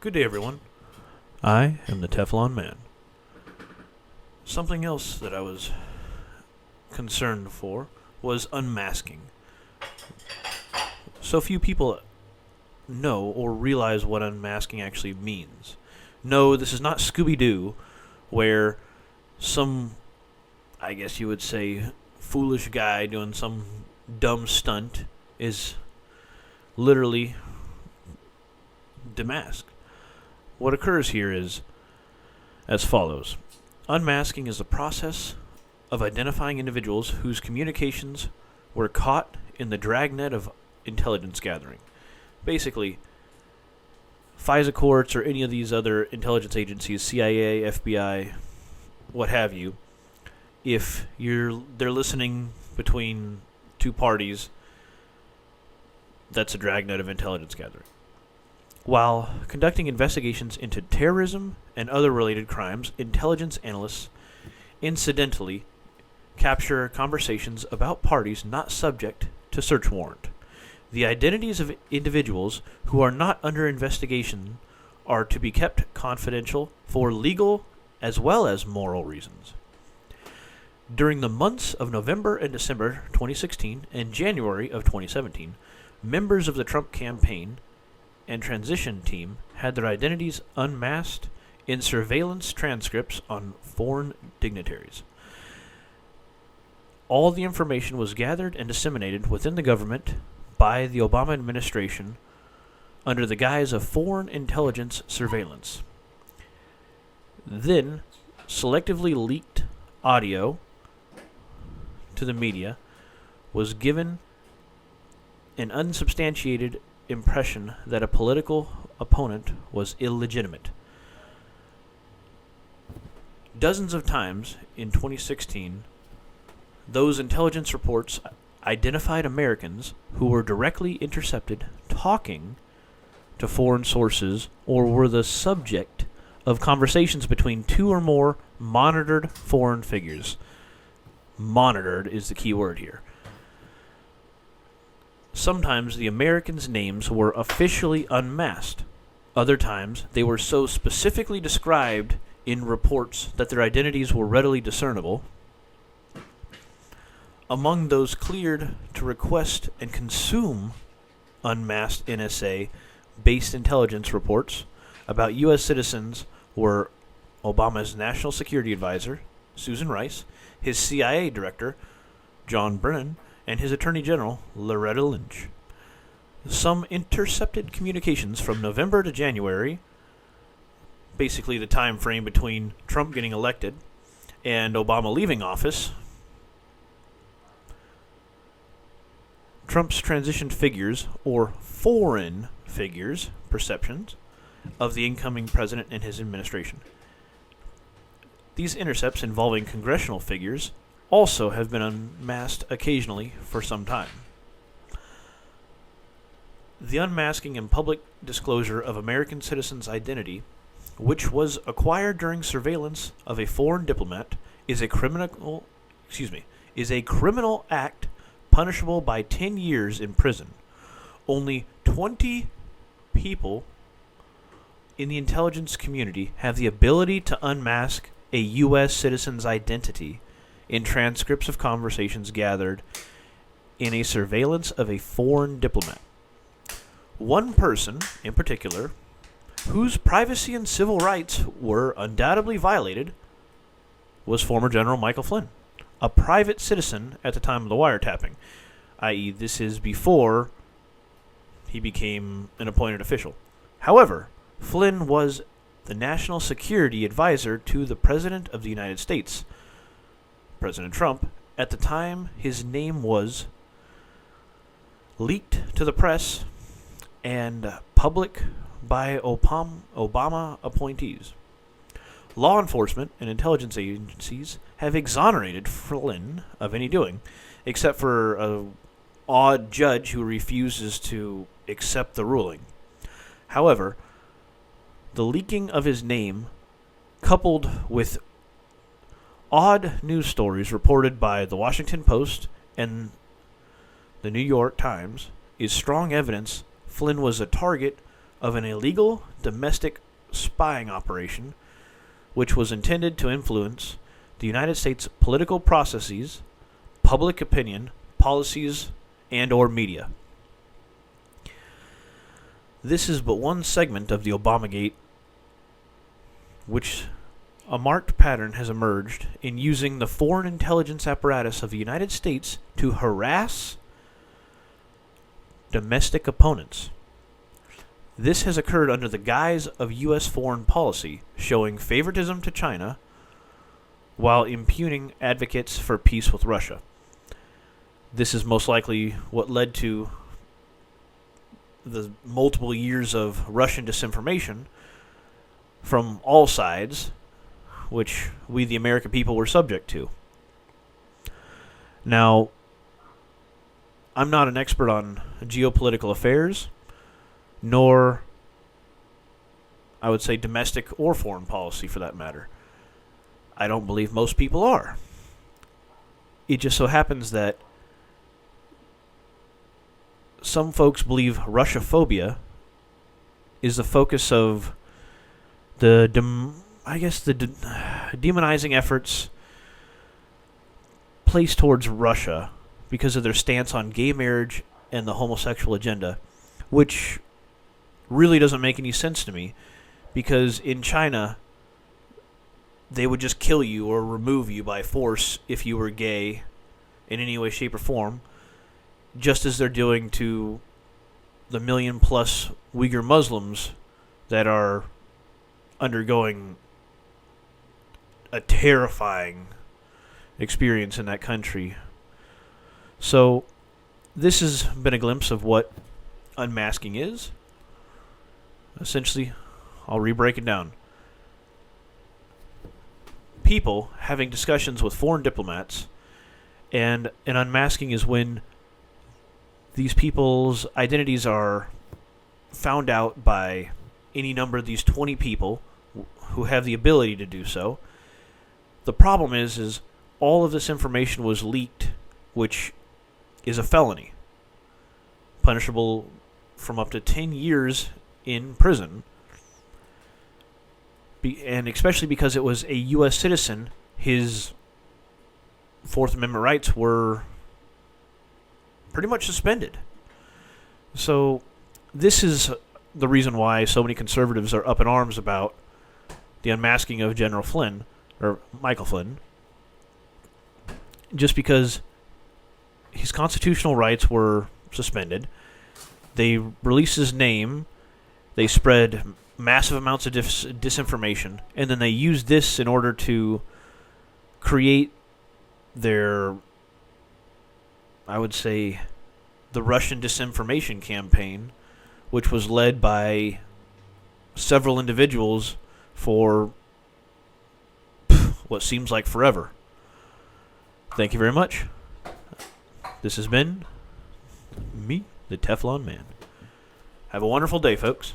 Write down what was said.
Good day, everyone. I am the Teflon Man. Something else that I was concerned for was unmasking. So few people know or realize what unmasking actually means. No, this is not Scooby-Doo, where some, I guess you would say, foolish guy doing some dumb stunt is literally demasked. What occurs here is as follows. Unmasking is the process of identifying individuals whose communications were caught in the dragnet of intelligence gathering. Basically, FISA courts or any of these other intelligence agencies, CIA, FBI, what have you, if they're listening between two parties, that's a dragnet of intelligence gathering. While conducting investigations into terrorism and other related crimes, intelligence analysts incidentally capture conversations about parties not subject to search warrant. The identities of individuals who are not under investigation are to be kept confidential for legal as well as moral reasons. During the months of November and December 2016 and January of 2017, members of the Trump campaign and transition team had their identities unmasked in surveillance transcripts on foreign dignitaries. All the information was gathered and disseminated within the government by the Obama administration under the guise of foreign intelligence surveillance. Then, selectively leaked audio to the media was given an unsubstantiated impression that a political opponent was illegitimate. Dozens of times in 2016, those intelligence reports identified Americans who were directly intercepted talking to foreign sources or were the subject of conversations between two or more monitored foreign figures. Monitored is the key word here. Sometimes the Americans' names were officially unmasked. Other times, they were so specifically described in reports that their identities were readily discernible. Among those cleared to request and consume unmasked NSA-based intelligence reports about U.S. citizens were Obama's National Security Advisor, Susan Rice, his CIA Director, John Brennan, and his Attorney General, Loretta Lynch. Some intercepted communications from November to January, basically the time frame between Trump getting elected and Obama leaving office. Trump's transition figures, or foreign figures, perceptions of the incoming president and his administration. These intercepts involving congressional figures also have been unmasked occasionally for some time. The unmasking and public disclosure of American citizens' identity, which was acquired during surveillance of a foreign diplomat, is a criminal act punishable by 10 years in prison. Only 20 people in the intelligence community have the ability to unmask a U.S. citizen's identity in transcripts of conversations gathered in a surveillance of a foreign diplomat. One person, in particular, whose privacy and civil rights were undoubtedly violated, was former General Michael Flynn, a private citizen at the time of the wiretapping, i.e., this is before he became an appointed official. However, Flynn was the National Security Advisor to the President of the United States, President Trump. At the time, his name was leaked to the press and public by Obama appointees. Law enforcement and intelligence agencies have exonerated Flynn of any doing, except for an odd judge who refuses to accept the ruling. However, the leaking of his name, coupled with odd news stories reported by the Washington Post and the New York Times, is strong evidence Flynn was a target of an illegal domestic spying operation which was intended to influence the United States political processes, public opinion, policies, and or media. This is but one segment of the Obamagate, which a marked pattern has emerged in using the foreign intelligence apparatus of the United States to harass domestic opponents. This has occurred under the guise of U.S. foreign policy, showing favoritism to China while impugning advocates for peace with Russia. This is most likely what led to the multiple years of Russian disinformation from all sides, which we, the American people, were subject to. Now, I'm not an expert on geopolitical affairs, nor, I would say, domestic or foreign policy for that matter. I don't believe most people are. It just so happens that some folks believe Russophobia is the focus of the demonizing efforts placed towards Russia because of their stance on gay marriage and the homosexual agenda, which really doesn't make any sense to me, because in China they would just kill you or remove you by force if you were gay in any way, shape, or form, just as they're doing to the 1 million+ Uyghur Muslims that are undergoing a terrifying experience in that country. So this has been a glimpse of what unmasking is. Essentially, I'll re-break it down. People having discussions with foreign diplomats, and an unmasking is when these people's identities are found out by any number of these 20 people who have the ability to do so. The problem is all of this information was leaked, which is a felony, punishable from up to 10 years in prison, and especially because it was a U.S. citizen, his Fourth Amendment rights were pretty much suspended. So this is the reason why so many conservatives are up in arms about the unmasking of General Flynn, or Michael Flynn, just because his constitutional rights were suspended. They released his name, they spread massive amounts of disinformation, and then they used this in order to create their, I would say, the Russian disinformation campaign, which was led by several individuals for what seems like forever. Thank you very much. This has been me, the Teflon Man. Have a wonderful day, folks.